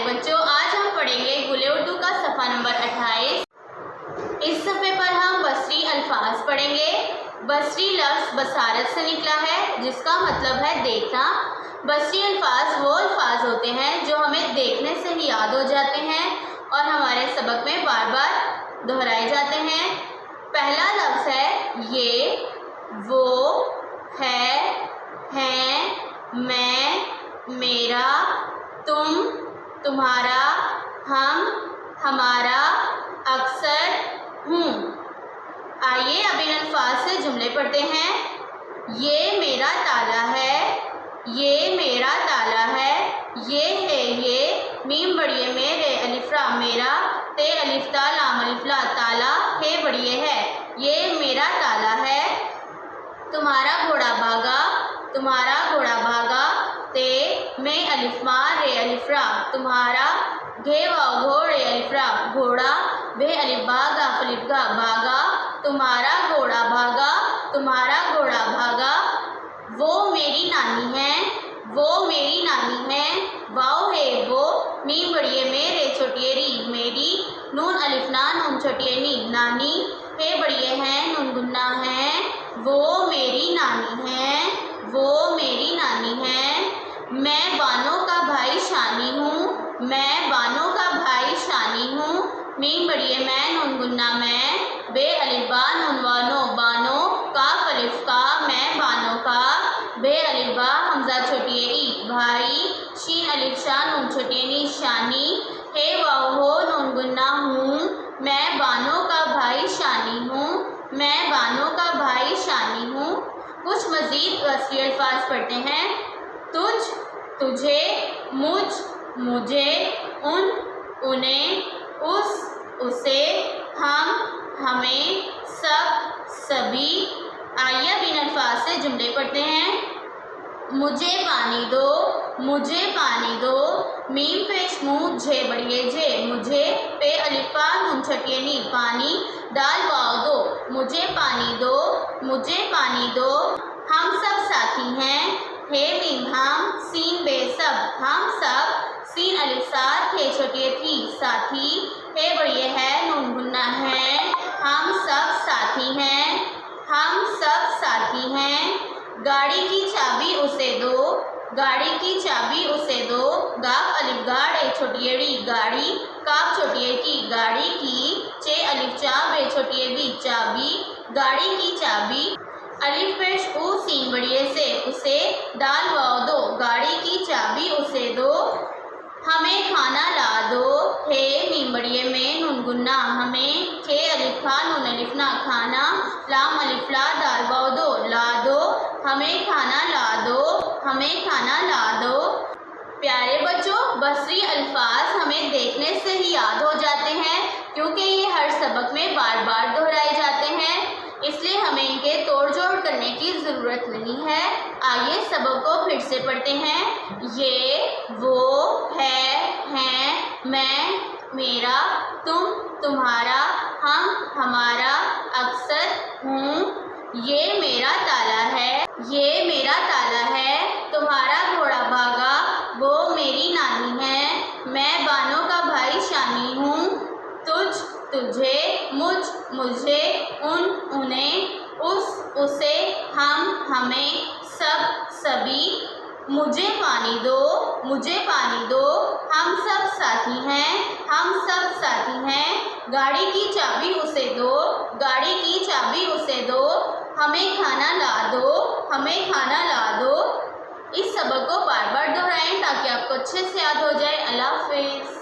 बच्चों, आज हम पढ़ेंगे गुले उर्दू का सफ़ा नंबर 28। इस सफ़े पर हम बसरी अल्फाज पढ़ेंगे। बसरी लफ्ज़ बसारत से निकला है, जिसका मतलब है देखना। बसरी अल्फाज वो अल्फाज होते हैं जो हमें देखने से ही याद हो जाते हैं और हमारे सबक में बार बार दोहराए जाते हैं। पहला लफ्ज़ है ये, वो, है, हैं, मैं, मेरा, तुम, तुम्हारा, हम, हमारा, अक्सर, हूँ। आइए अब इन अल्फाज से जुमले पढ़ते हैं। ये मेरा ताला है, ये मेरा ताला है, ये है ये, मीम बड़िए मेरे, अलिफ रा मेरा, ते अलिफ ता लाम अलिफ ला ताला, हे बड़िए है, ये मेरा ताला है। तुम्हारा घोड़ा भागा, तुम्हारा घोड़ा भागा, ते में अलिफ मा रे अलिफ रा, तुम्हारा, घे वाव घोड़े अलिफ रा घोड़ा, बे अलिफ बा गाफ अलिफ गा भागा, तुम्हारा घोड़ा भागा, तुम्हारा घोड़ा भागा। वो मेरी नानी है, वो मेरी नानी है, वाव है वो, मीम बड़िए मेरे छोटिए री मेरी, नून अलिफ ना नून छोटिए नी नानी, हे बड़िए हैं नून गुन्ना है, वो मेरी नानी है, वो मेरी नानी है। मैं बानो का भाई शानी हूँ, मैं बानो का भाई शानी हूँ, मीम बड़िए मैं नून गुन्ना मैं, बे अलिफ बा नून वानो बानो, काफ अलिफ का मैं बानो का, बे अलिफ बा हमजा छोटिए ई भाई, शीन अलिफ शाह नून छोटिए नी शानी, हे वाव हो नून गुन्ना हूँ, मैं बानो का भाई शानी हूँ, मैं बानो का भाई शानी हूँ। कुछ मज़ीद बसरी अल्फाज पढ़ते हैं। तुझ, तुझे, मुझ, मुझे, उन, उन्हें, उस, उसे, हम, हमें, सब, सभी। आइए अब इन अल्फाज से जुमले पढ़ते हैं। मुझे पानी दो, मुझे पानी दो, मीम पेश मुँह झे बड़िए जे, मुझे, पे अलिफा नून छटिए नी पानी, दाल वाव दो, मुझे पानी दो, मुझे पानी दो। हम सब साथी हैं, हे मीम हम, सीन बे सब, हम सब, सीन अलिफ साथ, हे छोटिए थी साथी, हे बड़िए है नून गुन्ना है, हम सब साथी हैं, हम सब साथी हैं। गाड़ी की चाबी उसे दो, गाड़ी की चाबी उसे दो, गाफ अलिफ गाड़े छोटिए ड़ी गाड़ी, काफ छोटिए की गाड़ी की, चे अलिफ चा बे छोटिए बी चाबी, गाड़ी की चाबी। अलिफ पेश ऊ सीन बड़िए से उसे, दाल वाव दो, गाड़ी की चाबी उसे दो। हमें खाना ला दो, हे मीम बड़िए में नून गुन्ना हमें, खे अलिफ खा नून अलिफ ना खाना, लाम अलिफ ला दाल वाव दो ला दो, हमें खाना ला दो, हमें खाना ला दो। प्यारे बच्चों, बसरी अल्फाज हमें देखने से ही याद हो जाते हैं, क्योंकि ये हर सबक में बार बार दोहराए जाते हैं, इसलिए हमें इनके तोड़ जोड़ करने की ज़रूरत नहीं है। आइए सबक को फिर से पढ़ते हैं। ये, वो, है, हैं, मैं, मेरा, तुम, तुम्हारा, हम, हमारा, अक्सर, हूँ। ये मेरा ताला है, ये मेरा ताला है, तुम्हारा घोड़ा भागा, वो मेरी नानी है, मैं बानो का भाई शानी हूँ। तुझ, तुझे, मुझ, मुझे, उन, उन्हें, उस, उसे, हम, हमें, सब, सभी। मुझे पानी दो, मुझे पानी दो, हम सब साथी हैं, हम सब साथी हैं। गाड़ी की चाबी उसे दो, गाड़ी की चाबी उसे दो, हमें खाना ला दो, हमें खाना ला दो। इस सबक को बार बार दोहराएं ताकि आपको अच्छे से याद हो जाए। अल्लाह हाफ़िज़।